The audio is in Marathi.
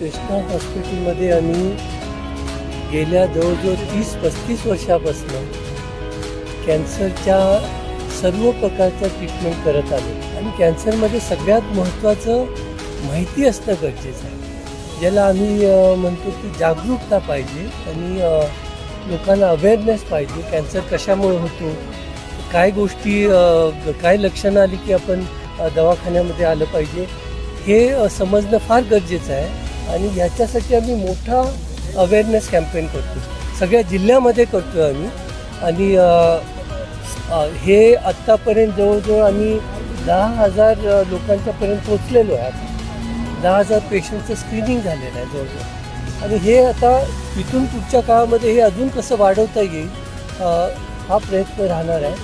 कृष्णा हॉस्पिटलमध्ये आम्ही गेल्या जवळजवळ 30-35 वर्षापासून कॅन्सरच्या सर्व प्रकारचं ट्रीटमेंट करत आलो आणि कॅन्सरमध्ये सगळ्यात महत्त्वाचं माहिती असणं गरजेचं आहे, ज्याला आम्ही म्हणतो की जागरूकता पाहिजे आणि लोकांना अवेअरनेस पाहिजे. कॅन्सर कशामुळे होतो, काय गोष्टी काय लक्षणं आली की आपण दवाखान्यामध्ये आलं पाहिजे हे समजणं फार गरजेचं आहे. आणि ह्याच्यासाठी आम्ही मोठा अवेअरनेस कॅम्पेन करतो, सगळ्या जिल्ह्यामध्ये करतो आम्ही. आणि हे आत्तापर्यंत जवळजवळ आम्ही 10,000 लोकांच्यापर्यंत पोचलेलो आहे. 10,000 पेशंटचं स्क्रीनिंग झालेलं आहे जवळजवळ. आणि हे आता इथून पुढच्या काळामध्ये हे अजून कसं वाढवता येईल हा प्रयत्न राहणार आहे.